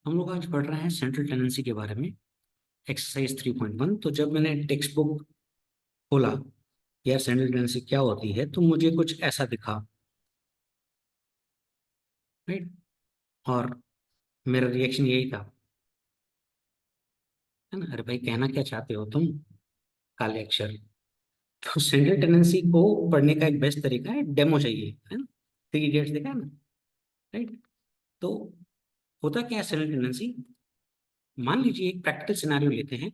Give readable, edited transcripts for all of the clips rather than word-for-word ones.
हम लोग आज पढ़ रहे हैं सेंट्रल टेंडेंसी के बारे में, एक्सरसाइज 3.1। तो जब मैंने टेक्स्ट बुक खोला यार सेंट्रल टेंडेंसी क्या होती है, तो मुझे कुछ ऐसा दिखा, राइट। और मेरा रिएक्शन यही था, है ना, अरे भाई कहना क्या चाहते हो तुम, काले अक्षर। तो सेंट्रल टेंडेंसी को पढ़ने का एक बेस्ट तरीका है, डेमो चाहिए, है ना। थ्री इडियट्स देखा है ना, राइट। तो होता क्या है सेंट्रल टेंडेंसी, मान लीजिए एक प्रैक्टिकल सिनेरियो लेते हैं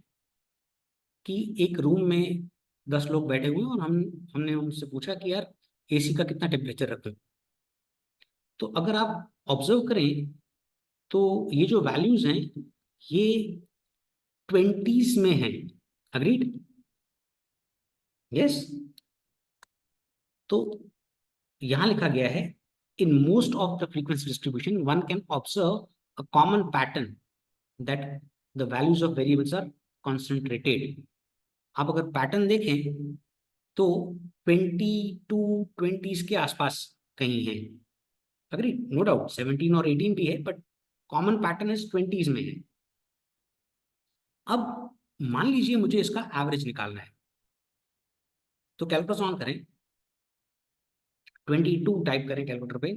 कि एक रूम में 10 लोग बैठे हुए हैं और हमने उनसे पूछा कि यार एसी का कितना टेम्परेचर रखें। तो अगर आप ऑब्जर्व करें तो ये जो वैल्यूज हैं ये 20s में हैं। अग्रीड? यस। तो यहां लिखा गया है, in most of the frequency distribution one can observe a common pattern that the values of variables are concentrated. आप अगर पैटर्न देखें तो 22 20s के आसपास कहीं है। अग्री, नो डाउट 17 और 18 भी है, but common pattern is 20s में है। अब मान लीजिए मुझे इसका एवरेज निकालना है, तो कैलकुलेटर ऑन करें, 22 टाइप करें कैलकुलेटर पे,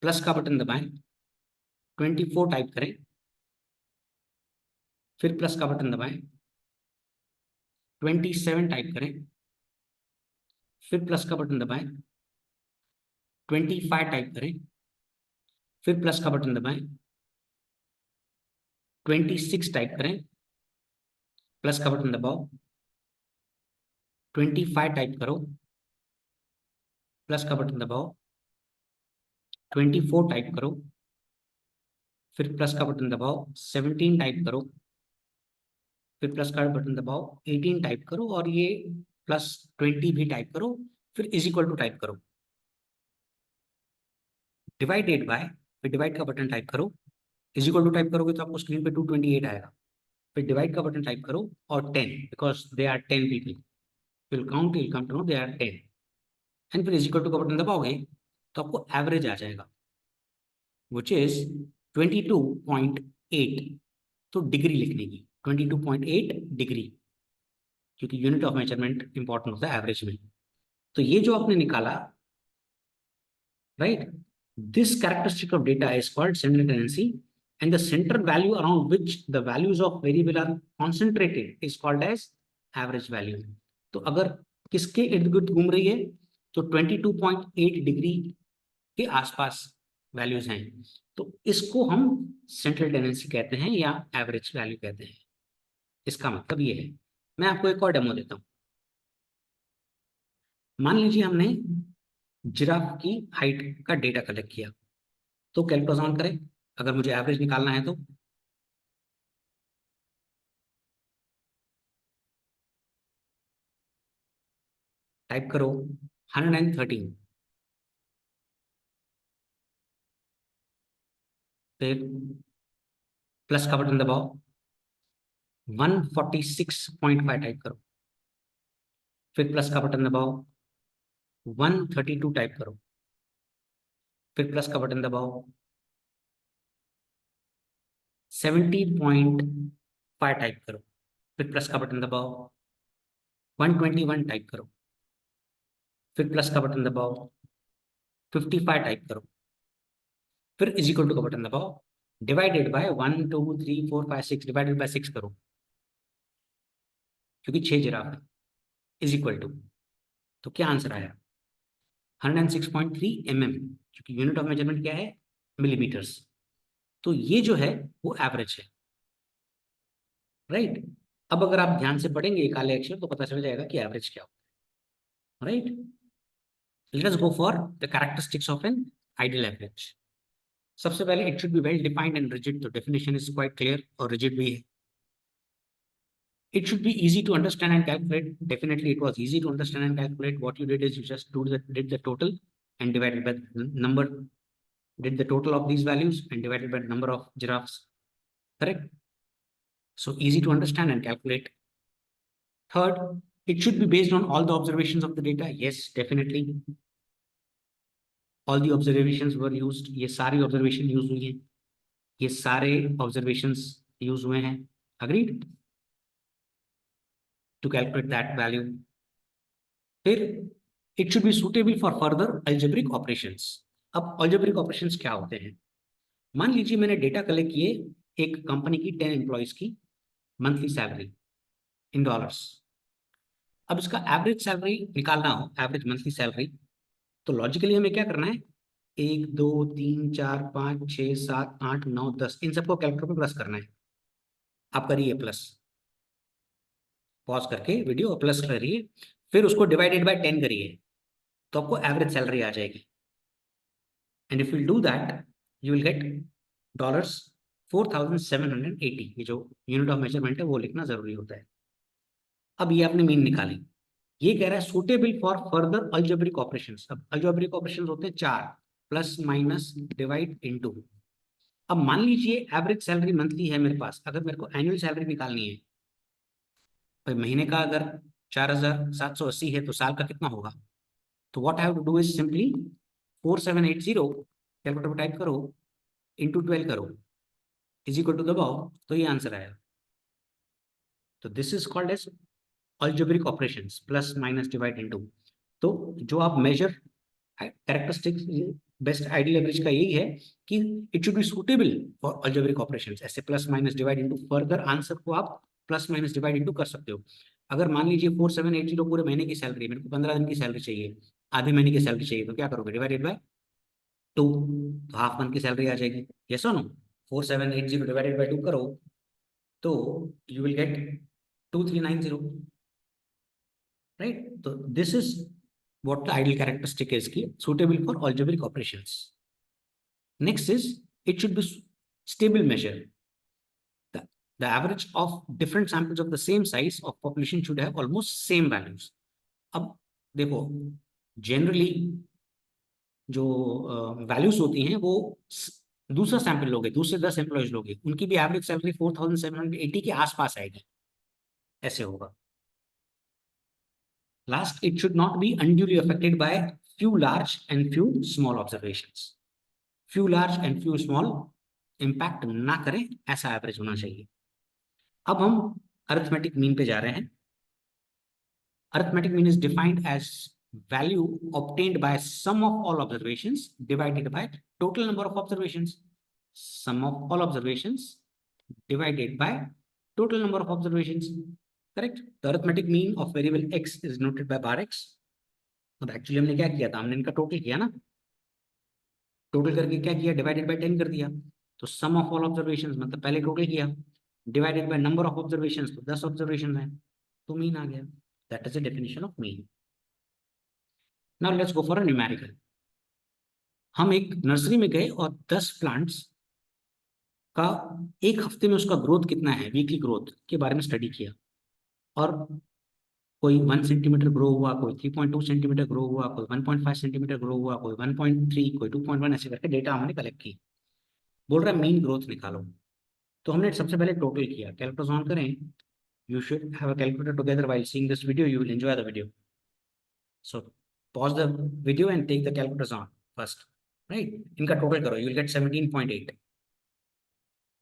प्लस का बटन दबाएं, 24 टाइप करें, फिर प्लस का बटन दबाएं, 27 टाइप करें, फिर प्लस का बटन दबाएं, 25 टाइप करें, फिर प्लस का बटन दबाएं, 26 टाइप करें, प्लस का बटन दबाओ, 25 टाइप करो, प्लस का बटन दबाओ, 24 टाइप करो, फिर प्लस का बटन दबाओ, 17 टाइप करो, फिर प्लस का बटन दबाओ, 18 टाइप करो, और ये प्लस 20 भी टाइप करो, फिर इज इक्वल टू टाइप करो, डिवाइडेड बाय, फिर डिवाइड का बटन टाइप करो, इज इक्वल टू टाइप करोगे तो आपको स्क्रीन पे 228 आएगा, फिर डिवाइड का बटन टाइप करो और 10, because they are 10 people, will count, will come to know they are 10, and फिर इज इक्वल टू का बटन दबाओगे तो आपको एवरेज आ जाएगा, विच इज 22.8। तो डिग्री लिखने की 22.8 डिग्री, क्योंकि यूनिट ऑफ मेजरमेंट इंपॉर्टेंट होता है एवरेज में। तो ये जो आपने निकाला, right, this characteristic of data is called central tendency, and the center value around which the values of variable are concentrated is called as average value. तो अगर किसके इर्द गिर्द घूम रही है तो 22.8 डिग्री के आसपास वैल्यूज हैं, तो इसको हम सेंट्रल टेंडेंसी कहते हैं या एवरेज वैल्यू कहते हैं। इसका मतलब ये है, मैं आपको एक और डेमो देता हूँ। मान लीजिए हमने जिराफ की हाइट का डेटा कलेक्ट किया, तो कैलकुलेटर ऑन करें, अगर मुझे एवरेज निकालना है तो टाइप करो 113, फिर प्लस का बटन दबाओ, 146.5 टाइप करो, फिर प्लस का बटन दबाओ, 132 टाइप करो, फिर प्लस का बटन दबाओ, 70.5 टाइप करो, फिर प्लस का बटन दबाओ, 121 टाइप करो, फिर प्लस का बटन दबाओ, 55 टाइप करो, फिर इज इक्वल टू का बटन दबाओ, डिवाइडेड बाय 1 2 3 4 5 6, डिवाइडेड बाय 6 करो, क्योंकि 6 जिराफ है, इज इक्वल टू, तो क्या आंसर आया? 106.3 mm, क्योंकि यूनिट ऑफ मेजरमेंट क्या है? मिलीमीटर्स। तो ये जो है वो एवरेज है, राइट। अब अगर आप ध्यान से पढ़ेंगे काले अक्षर तो पता चल जाएगा कि एवरेज क्या होता है, right. Let us go for the characteristics of an ideal average. सबसे पहले it should be well defined and rigid, तो डेफिनेशन इज क्वाइट क्लियर और रिजिड भी है। It should be easy to understand and calculate. Definitely it was easy to understand and calculate. What you did is you just did the total and divided by the number, did the total of these values and divided by the number of giraffes, correct? So easy to understand and calculate. Third, it should be based on all the observations of the data. Yes, definitely. All the observations were used. ये सारी observation use हुई हैं. ये सारे observations used हुए हैं. Agreed to calculate that value. फिर it should be suitable for further algebraic operations. अब अलजेब्रिक ऑपरेशंस क्या होते हैं? मान लीजिए मैंने डेटा कलेक्ट किए एक कंपनी की 10 एम्प्लॉयज की मंथली सैलरी इन डॉलर्स. अब इसका एवरेज सैलरी निकालना हो, एवरेज मंथली सैलरी, तो लॉजिकली हमें क्या करना है? 1 2 3 4 5 6 7 8 9 10 इन सबको कैलकुलेटर पे प्लस करना है. आप करिए प्लस, पॉज करके वीडियो प्लस करिए, फिर उसको डिवाइडेड बाय 10 करिए, तो आपको एवरेज सैलरी आ जाएगी. And if you do that you will gate dollars 4780. ये जो यूनिट ऑफ मेजरमेंट है वो लिखना जरूरी होता है. अब ये आपने मीन निकाली. ये कह रहा है suitable for further algebraic operations. अब अलजेब्रिक ऑपरेशंस होते हैं 4, प्लस माइनस डिवाइड इनटू. अब मान लीजिए एवरेज सैलरी मंथली है मेरे पास, अगर मेरे को एनुअल सैलरी निकालनी है, भाई महीने का अगर 4780 है तो साल का कितना होगा? तो what I have to do is simply 4780 calculator पर टाइप करो, इंटू 12 करो, इज इक्वल टू दबाओ, तो ये आंसर आया. तो this is called as algebraic operations, plus minus divide into. तो जो आप major characteristics, best ideal average का यही है कि it should be suitable for algebraic operations. ऐसे plus minus divide into, further answer को आप प्लस माइनस डिवाइड इनटू कर सकते हो. अगर मान लीजिए 4780 पूरे महीने की सैलरी, मेरे को 15 दिन की सैलरी चाहिए, आधे महीने की सैलरी चाहिए, तो क्या करोगे? डिवाइडेड बाय 2, तो हाफ मंथ की सैलरी आ जाएगी. यस और नो? 4780 डिवाइडेड बाय 2 करो तो यू विल गेट 2390. राइट? तो this is what the ideal characteristic is की suitable for algebraic operations. Next is it should be stable measure. The average of different samples of the same size of population should have almost same values. अब देखो, generally जो values होती हैं वो दूसरा sample लोगे, दूसरे 10 एम्प्लॉयज लोगे, उनकी भी एवरेज सैलरी 4780 के आसपास आएगी. ऐसे होगा. Last, it should not be unduly affected by few large and few small observations. Few large and few small impact ना करें, ऐसा एवरेज होना चाहिए. अब हम अरिथमेटिक मीन पे जा रहे हैं. Arithmetic mean is defined as value obtained by sum of all observations divided by total number of observations. Sum of all observations divided by total number of observations. Correct? The arithmetic mean of variable x is noted by bar x. अब actually हमने क्या किया था? हमने इनका total किया ना. Total करके क्या किया? डिवाइडेड बाय 10 कर दिया. तो सम ऑफ ऑल ऑब्जर्वेशंस मतलब पहले टोटल किया, divided by number of observations, तो 10 ऑब्जर्वेशन है, तो मीन आ गया. That is the definition of mean. Now let's go for a numerical. हम एक नर्सरी में गए और 10 प्लांट्स का एक हफ्ते में उसका ग्रोथ कितना है, वीकली ग्रोथ के बारे में स्टडी किया. और कोई 1 सेंटीमीटर ग्रो हुआ, कोई 3.2 सेंटीमीटर ग्रो हुआ, कोई 1.5 सेंटीमीटर ग्रो हुआ, कोई 1.3, कोई 2.1, ऐसे करके डेटा हमने कलेक्ट की. बोल रहा है मीन ग्रोथ निकालो. तो हमने सबसे पहले टोटल किया. कैलकुलेटर ऑन करें. You should have a calculator together while seeing this video, you will enjoy the video. So pause the video and take the calculators on first. Right? इनका total करो, you will get 17.8.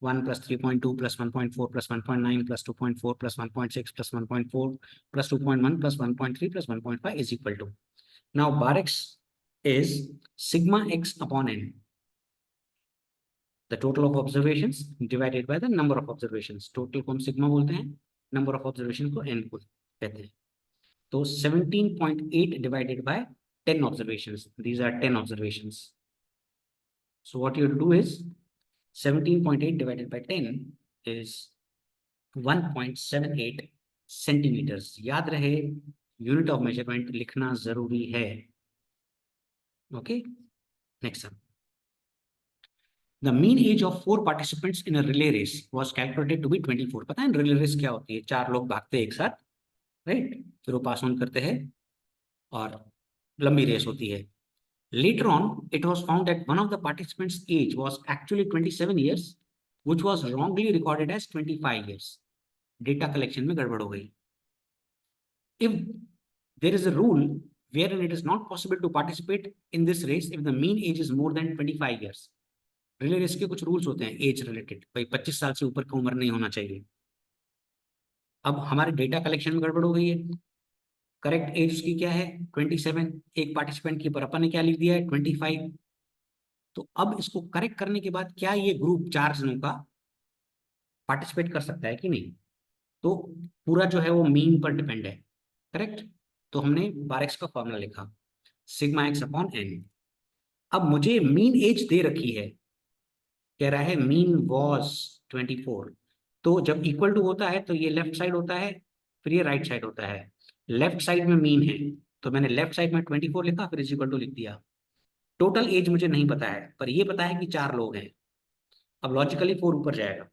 1 plus 3.2 plus 1.4 plus 1.9 plus 2.4 plus 1.6 plus 1.4 plus 2.1 plus 1.3 plus 1.5 is equal to. Now bar x is sigma x upon n. The total of observations divided by the number of observations. Total को हम sigma बोलते हैं, number of observations को n को कहते हैं. तो 17.8 divided by 10 observations. These are 10 observations. So what you do is 17.8 divided by 10 is 1.78 centimetres. याद रहे यूनिट ऑफ मेजरमेंट लिखना जरूरी है. Okay, next one. The mean age of 4 participants in a relay race was calculated to be 24. पता है relay race क्या होती है? 4 लोग भागते हैं एक साथ, राइट? फिर वो पास ऑन करते हैं और लंबी रेस होती है. Later on, it was found that one of the participants' age was actually 27 years, which was wrongly recorded as 25 years. Data collection में गड़बड़ हो गई. If there is a rule wherein it is not possible to participate in this race if the mean age is more than 25 years, relay race के कुछ rules होते हैं age related, भाई 25 साल से ऊपर की उम्र नहीं होना चाहिए। अब हमारे डेटा कलेक्शन में गड़बड़ हो गई है। करेक्ट एज उसकी क्या है 27, एक पार्टिसिपेंट की, पर अपन ने क्या लिख दिया है 25। तो अब इसको करेक्ट करने के बाद क्या ये ग्रुप 4 जनों का पार्टिसिपेट कर सकता है कि नहीं? तो पूरा जो है वो मीन पर डिपेंड है। करेक्ट। तो हमने बार एक्स का फॉर्मूला लिखा, सिग्मा एक्स अपॉन एन। अब मुझे मीन एज दे रखी है, कह रहा है मीन वॉज 24। तो जब इक्वल टू होता है तो ये लेफ्ट साइड होता है, फिर ये राइट साइड होता है। लेफ्ट साइड में मीन है, तो मैंने लेफ्ट साइड में 24 लिखा, फिर इज इक्वल टू लिख दिया। टोटल एज मुझे नहीं पता है, पर ये पता है कि 4 लोग हैं। अब लॉजिकली 4 ऊपर जाएगा,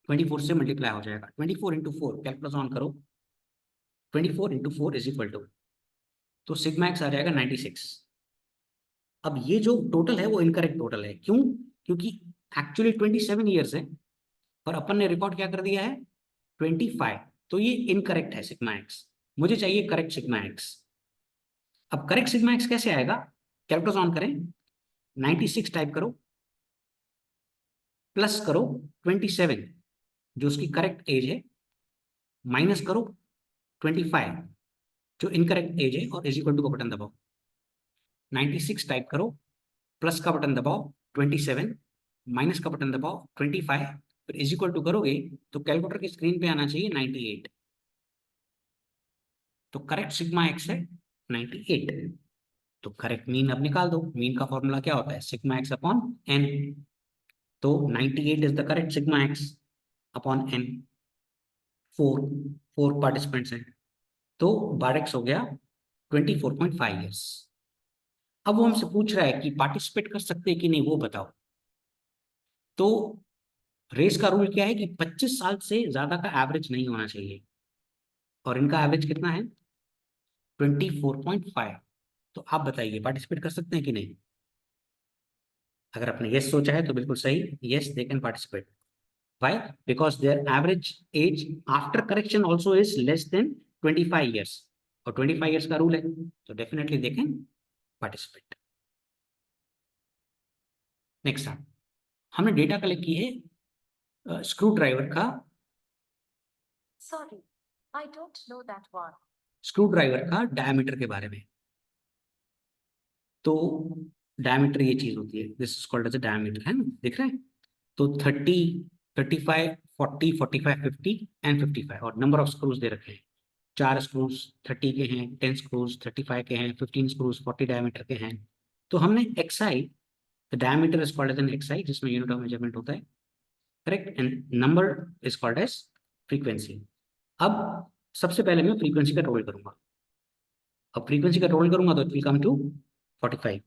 24 से मल्टीप्लाई हो जाएगा, 24 इंटू 4, कैलकुलेटर ऑन करो, 24 इंटू 4 इज इक्वल टू, तो सिग्मा एक्स आ जाएगा 96। अब ये जो टोटल है वो इनकरेक्ट टोटल है, क्यों? क्योंकि एक्चुअली 27 ईयर्स है, पर अपन ने रिकॉर्ड क्या कर दिया है 25। तो ये इनकरेक्ट है सिग्मा एक्स। मुझे चाहिए करेक्ट सिग्मा एक्स। अब करेक्ट सिग्मा एक्स कैसे आएगा? कैलकुलेटर ऑन करें, 96 टाइप करो, प्लस करो 27 जो उसकी करेक्ट एज है, माइनस करो 25 जो इनकरेक्ट एज है, और इज इक्वल टू का बटन दबाओ। 96 टाइप करो, प्लस का बटन दबाओ 27, माइनस का बटन दबाओ 25, फिर इज इक्वल टू करोगे तो कैलकुलेटर की स्क्रीन पे आना चाहिए 98। तो करेक्ट सिग्मा एक्स है 98। तो करेक्ट मीन अब निकाल दो। मीन का फॉर्मूला क्या होता है सिग्मा एक्स अपॉन एन। तो 98 is the correct sigma x upon n. Four four participants हैं, तो बार एक्स हो गया 24.5 ईयर्स। अब वो हमसे पूछ रहा है कि पार्टिसिपेट कर सकते हैं कि नहीं वो बताओ। तो रेस का रूल क्या है कि 25 साल से ज्यादा का एवरेज नहीं होना चाहिए, और इनका एवरेज कितना है 24.5। तो आप बताइए पार्टिसिपेट कर सकते हैं कि नहीं? अगर आपने यस सोचा है तो बिल्कुल सही, yes they can participate. Why? Because their average age after correction also is less than 25 years. और 25 years का रूल है, तो definitely they can participate. Next हमने डेटा कलेक्ट की है स्क्रू ड्राइवर का, Sorry, I don't know that one. Screwdriver का diameter के बारे में। तो डायमीटर ये चीज होती है, this is called as a diameter, है ना, दिख रहा है? तो 30, 35, 40, 45, 50 एंड 55, और नंबर ऑफ स्क्रूज दे रखे हैं। 4 स्क्रूज 30 के हैं, 10 स्क्रूज 35 के हैं, 15 स्क्रूज 40 डायमीटर के हैं। तो हमने x i, the diameter is called as an x i, जिसमें यूनिट ऑफ मेजरमेंट होता है। Correct. And number is called as frequency. अब सबसे पहले मैं फ्रीक्वेंसी का रोल करूंगा। अब फ्रीक्वेंसी का रोल करूंगा तो it will come to 45।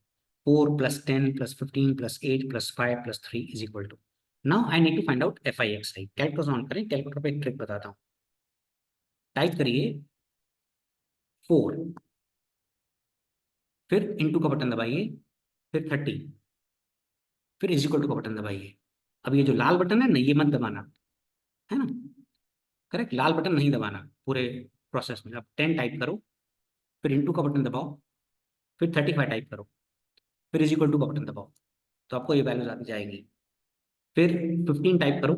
4 + 10 + 15 + 8 + 5 + 3 is equal to, now I need to find out f i x i. Calculator on करें, कैलकुलेटर पे एक ट्रिक बताता हूँ। टाइप करिए 4, फिर इंटू का बटन दबाइए, फिर 30, फिर इज इक्वल टू का बटन दबाइए। अब ये जो लाल बटन है ना ये मत दबाना, है ना। करेक्ट, लाल बटन नहीं दबाना पूरे प्रोसेस में। अब 10 टाइप करो, फिर इंटू का बटन दबाओ, फिर 35 टाइप करो, फिर इज इक्वल टू का बटन दबाओ, तो आपको ये वैल्यूज आती जाएगी। फिर 15 टाइप करो,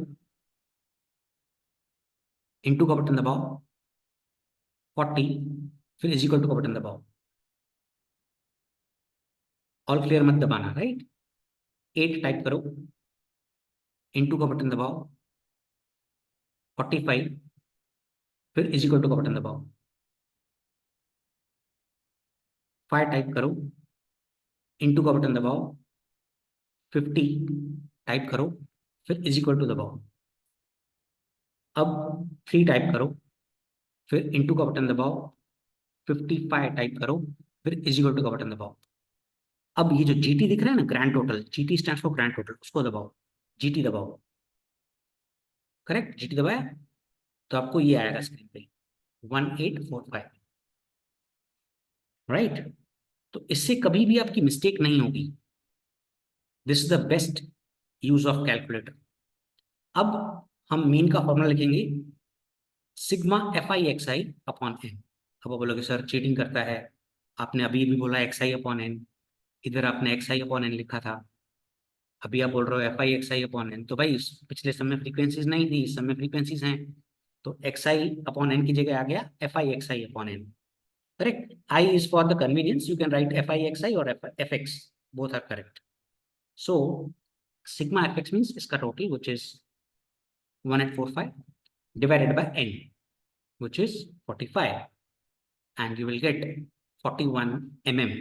इंटू का बटन दबाओ, 40, फिर इज इक्वल टू का बटन दबाओ। ऑल क्लियर मत दबाना, राइट। 8 टाइप करो, इंटू का बटन दबाओ, 45, फिर इज इक्वल टू का बटन दबाओ। 5 टाइप करो, इंटू का बटन दबाओ, 50 टाइप करो, फिर इज इक्वल टू दबाओ। अब 3 टाइप करो, फिर इंटू का बटन दबाओ, 55 टाइप करो, फिर इज इक्वल टू का बटन दबाओ। अब ये जो जीटी दिख रहा है ना, grand total, GT stands for grand total, उसको दबाओ, जीटी दबाओ। करेक्ट, जीटी दबाया तो आपको ये आएगा स्क्रीन पे 1845, राइट। तो इससे कभी भी आपकी मिस्टेक नहीं होगी। This is the best use of calculator. अब हम मीन का फॉर्मूला लिखेंगे, sigma F i x i upon n. अब आप बोलोगे सर चीटिंग करता है, आपने अभी भी बोला एक्स आई अपॉन एन, इधर आपने एक्स आई अपॉन एन लिखा था। अभी आप बोल रहे हो f i x i upon n, तो भाई पिछले सम में फ्रीक्वेंसीज नहीं थी, इस सम में फ्रीक्वेंसीज हैं, तो एक्स आई अपॉन एन की जगह आ गया f i x i upon n. Correct. I is for the convenience, you can write f i x i और f x, both are correct. So sigma fx means इसका total which is 1845 divided by n which is 45 and you will get 41 mm.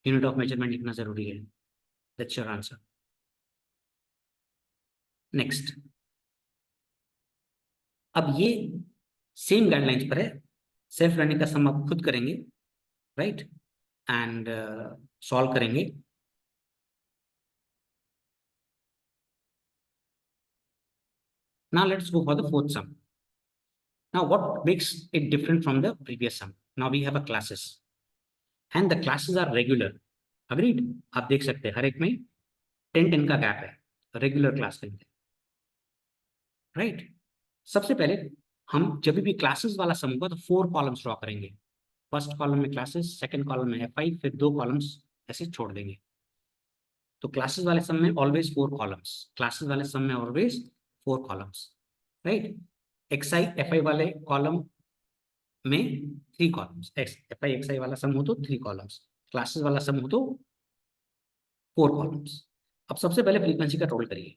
Unit of measurement लिखना जरूरी है। That's your answer. Next. अब ये same guidelines पर है, self learning का सम आप खुद करेंगे, राइट, एंड सॉल्व करेंगे। Now let's go for the fourth sum. Now what makes it different from the previous sum? Now we have a classes and the classes are regular. Agreed? आप देख सकते हैं हर एक में 10-10 का गैप है, regular class length, right. सबसे पहले हम जब भी क्लासेस वाला सम होगा तो 4 कॉलम्स ड्रॉ करेंगे। फर्स्ट कॉलम में क्लासेस, सेकंड कॉलम में एफ आई, फिर 2 कॉलम्स ऐसे छोड़ देंगे। तो क्लासेस वाले सम में ऑलवेज 4 कॉलम्स, क्लासेस वाले सम में always 4 columns, right. X I F I वाले कॉलम में 3 कॉलम्स, एफ आई एक्स आई वाला सम हो तो 3 कॉलम्स, क्लासेस वाला सम हो तो 4 कॉलम्स। अब सबसे पहले फ्रीक्वेंसी का टोटल करिए।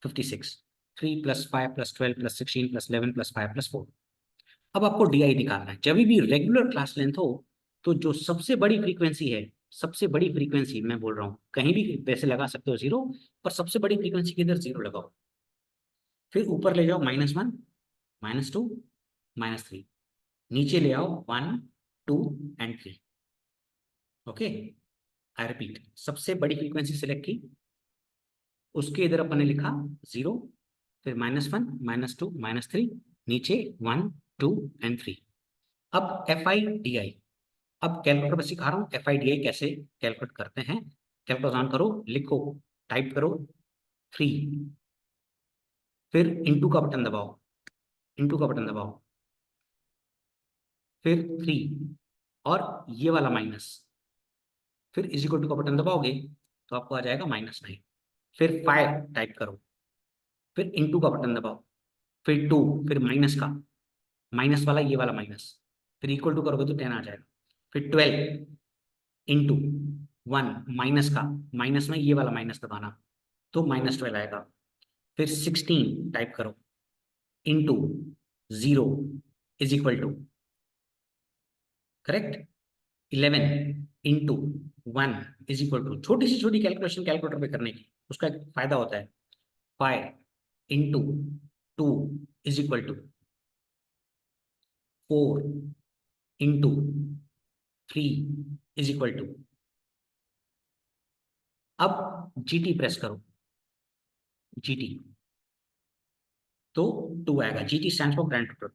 56, 3 + 5 + 12 + 16 + 11 + 5 + 4। अब आपको DI निकालना है। जब भी रेगुलर क्लास लेंथ हो तो जो सबसे बड़ी फ्रीक्वेंसी है, सबसे बड़ी फ्रीक्वेंसी मैं बोल रहा हूँ, कहीं भी वैसे लगा सकते हो 0, पर सबसे बड़ी फ्रीक्वेंसी के इधर 0 लगाओ, फिर ऊपर ले जाओ -1, -2, -3, नीचे ले आओ 1, 2 एंड 3। ओके, आई रिपीट, सबसे बड़ी फ्रीक्वेंसी सिलेक्ट की, उसके इधर अपन ने लिखा 0, फिर -1, -2, -3, नीचे 1, 2 एंड 3। अब एफ आई डी आई, अब कैलकुलेटर पर सिखा रहा हूँ एफ आई डी आई कैसे कैलकुलेट करते हैं। कैलकुलेटर ऑन करो, लिखो, टाइप करो 3, फिर इंटू का बटन दबाओ, इंटू का बटन दबाओ, फिर 3 और ये वाला माइनस, फिर इज इक्वल टू का बटन दबाओगे तो आपको आ जाएगा -9, फिर 5 टाइप करो, फिर इंटू का बटन दबाओ, फिर 2, फिर माइनस का, माइनस वाला ये वाला माइनस, फिर इक्वल टू करोगे तो 10 आ जाएगा, फिर 12 इंटू 1 माइनस का, माइनस में ये वाला माइनस दबाना तो -12 आएगा, फिर 16 टाइप करो into 0 is equal to, correct, 11 into 1 is equal to, छोटी सी छोटी कैलकुलेशन कैलकुलेटर पे करने की, उसका एक फायदा होता है, 5 into 2 is equal to 4 into 3 is equal to, अब जीटी प्रेस करो, जीटी तो 2 आएगा, GT stands for grand total,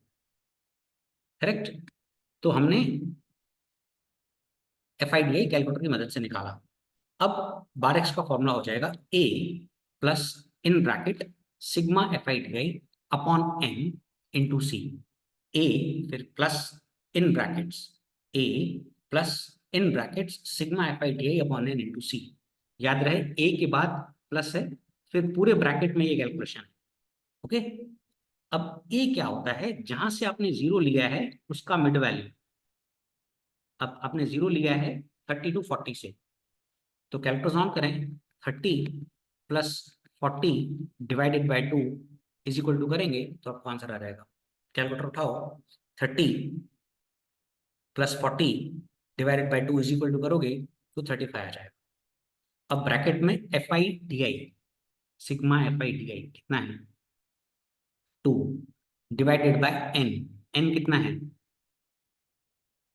correct. तो हमने f I D i calculator की मदद से निकाला। अब बार एक्स का फॉर्मूला हो जाएगा a plus in bracket sigma F I D I upon N into C, a फिर plus in brackets a plus in brackets sigma F I D I upon N into c. याद रहे ए के बाद plus है, फिर पूरे bracket में ये कैलकुलेशन है। ओके, अब ए क्या होता है, जहां से आपने 0 लिया है उसका मिड वैल्यू। अब आपने 0 लिया है 30 to 40 से, तो कैलकुलेटर ऑन करें, 30 + 40 divided by 2 is equal to करेंगे तो आपको आंसर आ जाएगा। कैलकुलेटर उठाओ, 30 + 40 divided by 2 is equal to करोगे तो 35 आ जाएगा। अब ब्रैकेट में f I D i, sigma F I D i कितना है 2 डिवाइडेड बाय एन, एन कितना है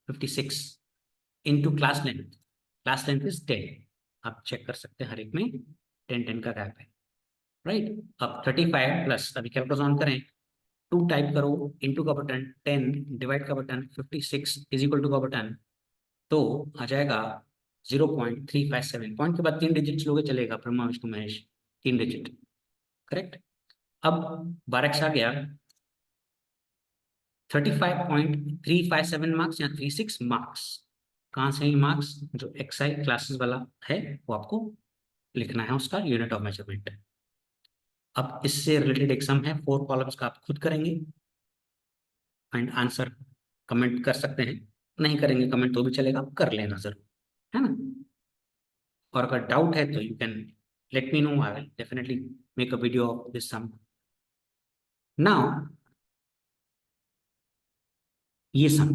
56 इंटू क्लास लेंथ इज 10। आप चेक कर सकते हैं हर एक में 10-10 का गैप है, राइट। अब 35 प्लस, अभी कैलकुलेटर ऑन करें, 2 टाइप करो, इंटू का बटन, 10 डिवाइड का बटन, 56 इज इक्वल टू का बटन, तो आ जाएगा 0.357। पॉइंट के बाद 3 डिजिट लोगे चलेगा, ब्रह्मा विष्णु महेश 3 डिजिट, करेक्ट। अब 12x आ गया 35.357 मार्क्स या 36 मार्क्स। कहाँ से मार्क्स, जो एक्सआई क्लासेस वाला है वो आपको लिखना है उसका यूनिट ऑफ मेजरमेंट। अब इससे रिलेटेड एक सम है, 4 कॉलम्स का, आप खुद करेंगे एंड आंसर कमेंट कर सकते हैं, नहीं करेंगे कमेंट तो भी चलेगा, कर लेना जरूर, है ना। और अगर डाउट है तो you can let me know, I will definitely make a video of this sum. Now ये सम,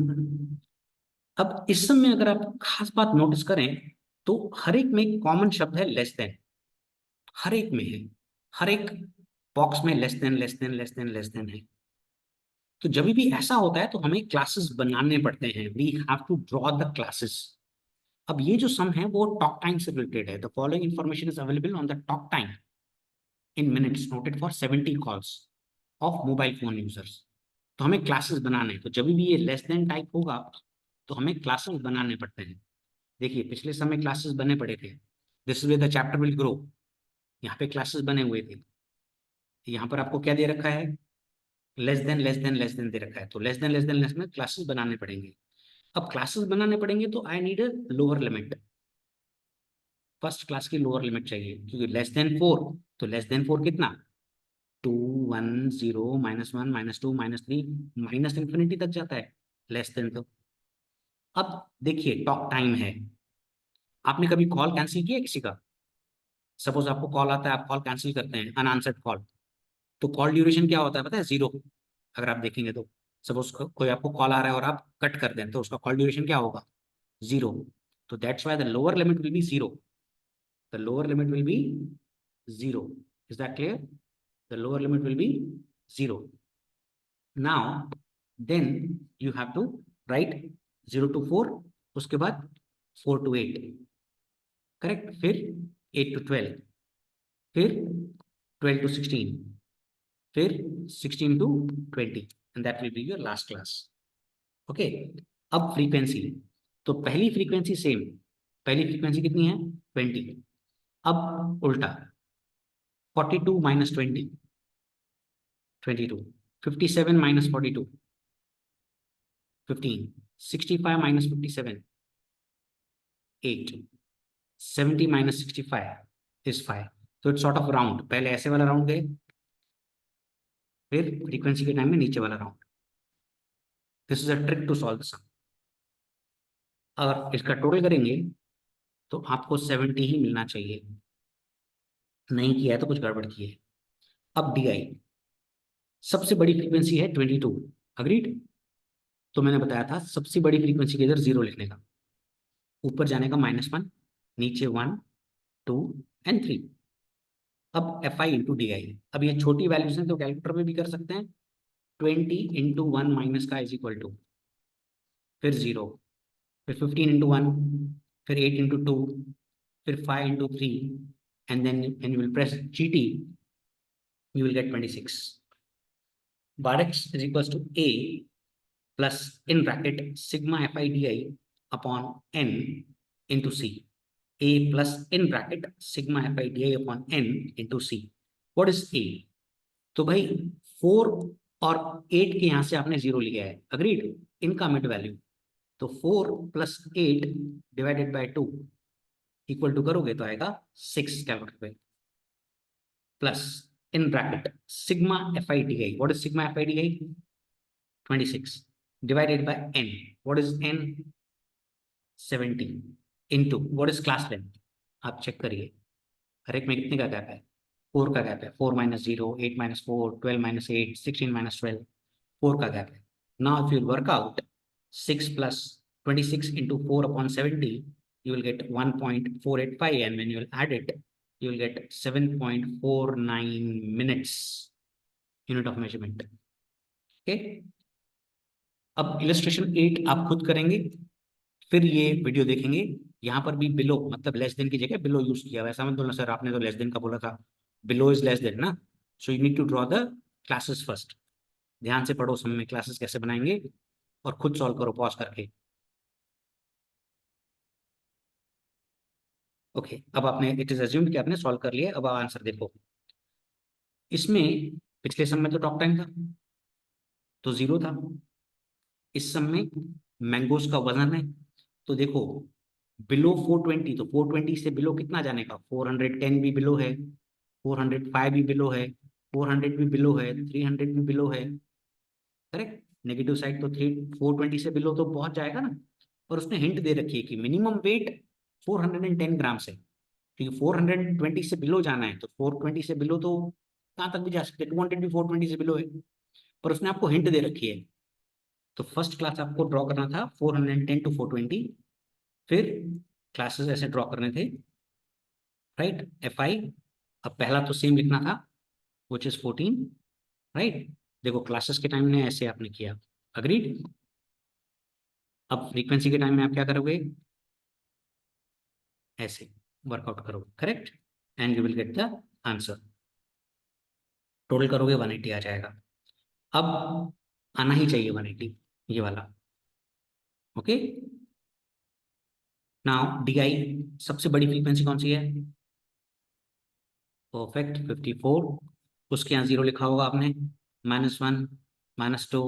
अब इस सम में अगर आप खास बात नोटिस करें तो हर एक में एक कॉमन शब्द है लेस देन, हर एक में है, हर एक बॉक्स में less than less than less than less then है। तो जब भी ऐसा होता है तो हमें क्लासेस बनाने पड़ते हैं, we have to draw the classes. अब ये जो सम है वो टॉक टाइम से रिलेटेड है। The following information is available on the talk time in minutes noted for 70 calls of mobile phone users. तो हमें क्लासेस बनाने हैं, तो जब भी ये लेस देन टाइप होगा तो हमें क्लासेस बनाने पड़ते हैं। देखिए पिछले समय क्लासेस बने पड़े थे, this is way the chapter will grow, यहाँ पे क्लासेस बने हुए थे। यहाँ पर आपको क्या दे रखा है, less than less than less than दे रखा है, तो less than less than less than classes बनाने पड़ेंगे। अब क्लासेस बनाने पड़ेंगे तो I need a lower limit, first class की लोअर लिमिट चाहिए, क्योंकि लेस देन 4, तो लेस देन 4 कितना, 2 1 0 -1 -2 -3 माइनस इंफिनिटी तक जाता है लेस देन। तो अब देखिए टॉक टाइम है, आपने कभी कॉल कैंसिल किया किसी का, सपोज आपको कॉल आता है, आप कॉल कैंसिल करते हैं, अनआंसर्ड कॉल, तो कॉल ड्यूरेशन क्या होता है पता है, 0। अगर आप देखेंगे तो सपोज कोई आपको कॉल आ रहा है और आप कट कर दें तो उसका कॉल ड्यूरेशन क्या होगा, 0। तो that's why the lower limit will be 0, the lower limit will be 0। Is that clear, the lower limit will be 0। Now then you have to write 0 to 4, उसके बाद 4 to 8, करेक्ट, फिर 8 to 12, फिर 12 to 16, फिर 16 to 20, and that will be your last class. Okay, अब frequency, तो पहली frequency same, पहली frequency कितनी है 20। अब उल्टा 42 minus 20, 22, 57 minus 42, 15, 65 minus 57, 8, 70 minus 65 is 5। तो इट्स सॉर्ट ऑफ राउंड, पहले ऐसे वाला राउंड गए, फिर फ्रीक्वेंसी के टाइम में नीचे वाला round. This is a trick to solve the sum. अगर इसका टोटल करेंगे तो आपको 70 ही मिलना चाहिए, नहीं किया है तो कुछ गड़बड़ की है। अब डी आई, सबसे बड़ी फ्रीक्वेंसी है 22, अग्रीड। तो मैंने बताया था सबसे बड़ी फ्रीक्वेंसी के इधर 0 लिखने का, ऊपर जाने का -1, नीचे 1 2 एंड 3। अब F I into D I, अब ये छोटी वैल्यूज हैं तो कैलकुलेटर में भी कर सकते हैं। 20 इंटू 1 माइनस का इज इक्वल टू, फिर 0, फिर 15 इंटू 1, फिर 8 इंटू 2, फिर 5 into 3, and then when you will press GT, you will get 26. bar x is equals to a plus in bracket sigma FIDI upon n into c. A plus in bracket sigma FIDI upon n into c. What is a? तो भाई 4 और 8 के यहां से आपने 0 लिया है, agreed, इनका मिड वैल्यू। तो 4 plus 8 divided by 2 equal to करोगे तो आएगा 6 कैलकुलेटर पे, plus in bracket sigma FIDI। What is sigma FIDI, 26 divided by n. What is n, 70 into what is class length, आप चेक करिए हर एक में कितने का गैप है, 4 का गैप है, 4 minus 0, 8 minus 4, 12 minus 8, 16 minus 12, 4 का गैप है। Now if you work out 6 plus 26 into 4 upon 70, you will get 1.485, and when you will add it, you will get 7.49 minutes unit of measurement। okay, अब illustration 8 आप खुद करेंगे, फिर ये video देखेंगे। यहाँ पर भी बिलो मतलब लेस देन की जगह बिलो यूज किया हुआ है, ऐसा मत बोलना सर आपने तो लेस देन का बोला था, बिलो इज लेस देन ना। So you need to draw the classes first, ध्यान से पढ़ो समय में क्लासेस कैसे बनाएंगे, और खुद सॉल्व करो पॉज करके। ओके, अब आपने इट इज अज्यूम्ड कि आपने सॉल्व कर लिया, अब आप आंसर देखो। इसमें पिछले सम में तो टॉक टाइम था तो 0 था, इस सम में मैंगोज का वजन है, तो देखो बिलो 420, तो 420 से बिलो कितना जाने का, 410 भी बिलो है, 405 भी बिलो है, 400 भी बिलो है, 300 भी बिलो है, करेक्ट। नेगेटिव साइड तो 420 से बिलो तो पहुंच जाएगा ना। और उसने हिंट दे रखी है कि मिनिमम वेट 410 ग्राम से, क्योंकि 420 से बिलो जाना है, तो 420 से बिलो तो कहाँ तक भी जा सकते हैं, 200 भी 420 से बिलो है, पर उसने आपको हिंट दे रखी है। तो फर्स्ट क्लास आपको ड्रॉ करना था 410 टू 420, फिर क्लासेस ऐसे ड्रॉ करने थे, राइट। एफ आई, अब पहला तो सेम लिखना था विच इज 14, राइट। देखो क्लासेस के टाइम में ऐसे आपने किया, अग्रीड। अब फ्रीक्वेंसी के टाइम में आप क्या करोगे, ऐसे वर्कआउट करोगे, correct, and you will get the answer. Total करोगे 180 आ जाएगा। अब आना ही चाहिए 180, ये वाला, ओके। नाउ डी आई, सबसे बड़ी फ्रीक्वेंसी कौन सी है, परफेक्ट 54। उसके यहाँ जीरो लिखा होगा आपने, -1, -2,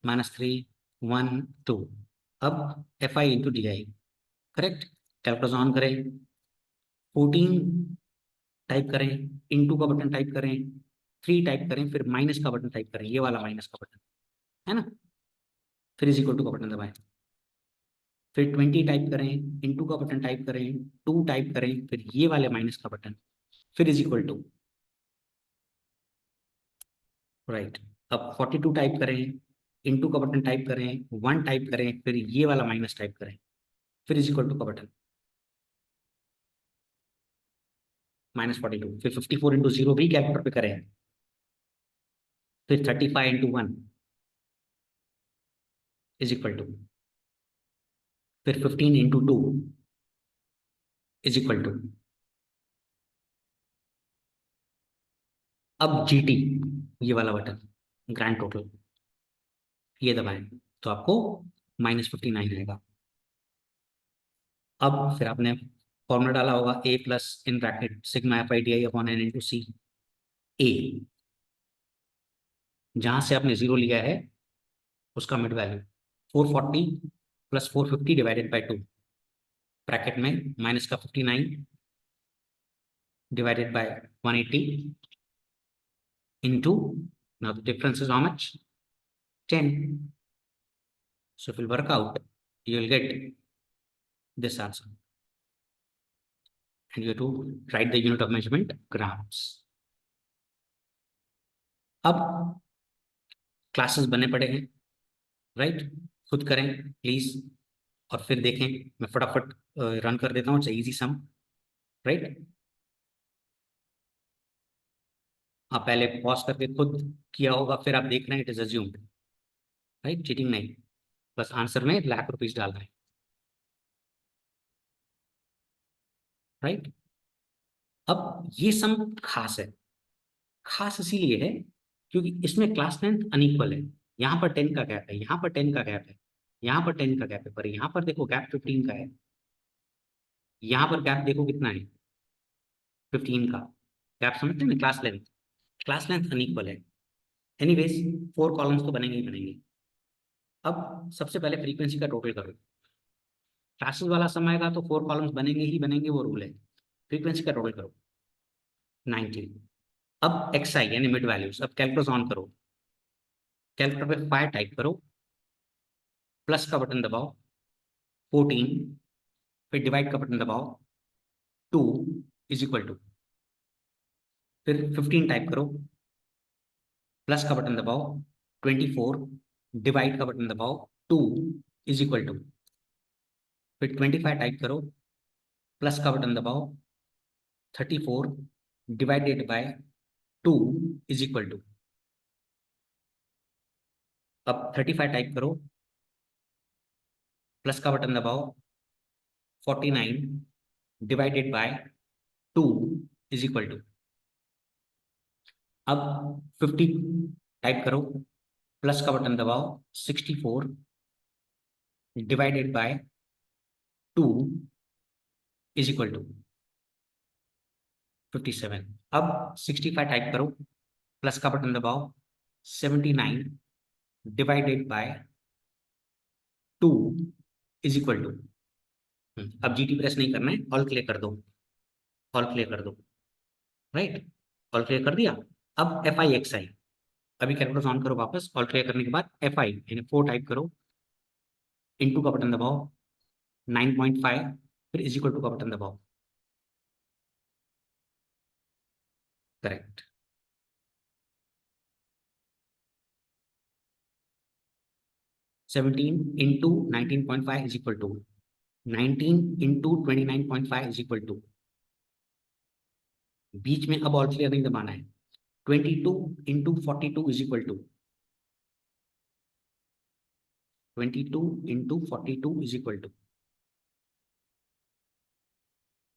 -3, 1, 2। अब F I into D I, correct. Calculus on करें, 14 टाइप करें, इंटू का बटन टाइप करें, 3 टाइप करें, फिर माइनस का बटन टाइप करें, ये वाला माइनस का बटन है ना, फिर इज इक्वल टू का बटन दबाएं, फिर 20 टाइप करें, इंटू का बटन टाइप करें, 2 टाइप करें, फिर ये वाले माइनस का बटन, फिर इज इक्वल टू, राइट। अब 42 टाइप करें, इंटू का बटन टाइप करें, 1 टाइप करें, फिर ये वाला माइनस टाइप करें, फिर इज इक्वल टू का बटन, -42, फिर 54 इंटू जीरो भी कैलकुलेटर पे करें, फिर 35 इंटू 1 इज इक्वल टू, फिर 15 इंटू 2 इज इक्वल टू, अब जीटी, ये वाला बटन, ग्रैंड टोटल, ये दबाएं, तो आपको -59 आएगा। अब फिर आपने फॉर्मूला डाला होगा, A plus in bracket sigma F I D I upon N into C. A, जहां से आपने जीरो लिया है उसका mid value 440 plus 450 divided by 2, bracket में माइनस का 59 divided by 180 into, now the difference is how much, 10. So if you work out, you will get this answer, and you have to write the unit of measurement grams. अब classes बने पड़े हैं, right, खुद करें please, और फिर देखें। मैं फटाफट रन कर देता हूँ, इट्स इजी सम, राइट। आप पहले पॉज करके खुद किया होगा, फिर आप देख रहे हैं, it is assumed, right, cheating नहीं, बस आंसर में ₹1,00,000 डालना है, राइट। अब ये सम खास है, खास इसीलिए है क्योंकि इसमें क्लास लेंथ अनइक्वल है, यहाँ पर 10 का गैप है, यहाँ पर 10 का गैप है, यहाँ पर 10 का गैप है, पर यहाँ पर देखो गैप 15 का है, यहाँ पर गैप देखो कितना है, 15 का गैप, समझते हैं ना, क्लास लेंथ अनइक्वल है। एनीवेज 4 कॉलम्स तो बनेंगे ही बनेंगे। अब सबसे पहले फ्रीक्वेंसी का टोटल करो, क्लासेस वाला समय आएगा तो 4 कॉलम्स बनेंगे ही बनेंगे, वो रूल है। फ्रीक्वेंसी का टोटल करो 90। अब एक्स आई यानी मिड वैल्यूज, अब कैलकुलस ऑन करो, कैलकुलेटर पे 5 टाइप करो, प्लस का बटन दबाओ, 14, फिर डिवाइड का बटन दबाओ, 2 इज इक्वल टू, फिर 15 टाइप करो, प्लस का बटन दबाओ, 24, डिवाइड का बटन दबाओ, 2 इज इक्वल टू, फिर 25 टाइप करो, प्लस का बटन दबाओ, 34 divided by 2 is equal to, अब 35 टाइप करो, प्लस का बटन दबाओ, 49 divided by 2 is equal to, अब 50 टाइप करो, प्लस का बटन दबाओ, 64 divided by 2 is equal to 57। अब 65 टाइप करो, प्लस का बटन दबाओ, 79 divided by 2 is equal to अब जीटी प्रेस नहीं करना है, ऑल क्लिक कर दो, ऑल क्लिक कर दो, राइट, ऑल क्लिक कर दिया। अब एफ आई एक्स आई, अभी कैलकुलेटर ऑन करो वापस, ऑल क्लिक करने के बाद एफ आई यानी 4 टाइप करो, इनटू का बटन दबाओ, 9.5, फिर इज इक्वल टू का बटन दबाओ, correct. 17 into 19.5 is equal to 19 into 29.5 is equal to, बीच में अब ऑल क्लियर नहीं दबाना है, 22 into 42 is equal to 22 into 42 is equal to,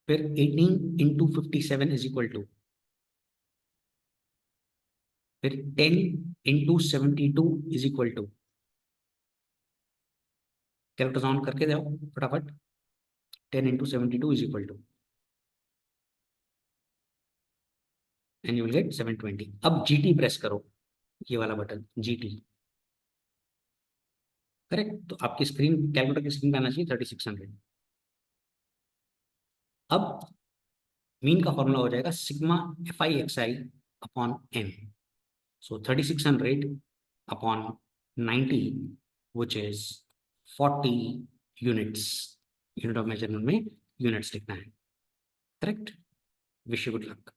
फिर 18 इंटू 57 इज इक्वल टू, फिर 10 into 72 is equal to, calculator on करके जाओ फटाफट, 10 into 72 is equal to, and you will gate 720। अब जीटी प्रेस करो, ये वाला बटन जीटी, करेक्ट। तो आपकी स्क्रीन, कैलकुलेटर की स्क्रीन पे आना चाहिए 3600। अब मीन का फॉर्मूला हो जाएगा sigma F i x i upon n, so 3600 upon 90 which is 40 units, unit of measurement में यूनिट्स लिखना है, correct. Wish you good luck.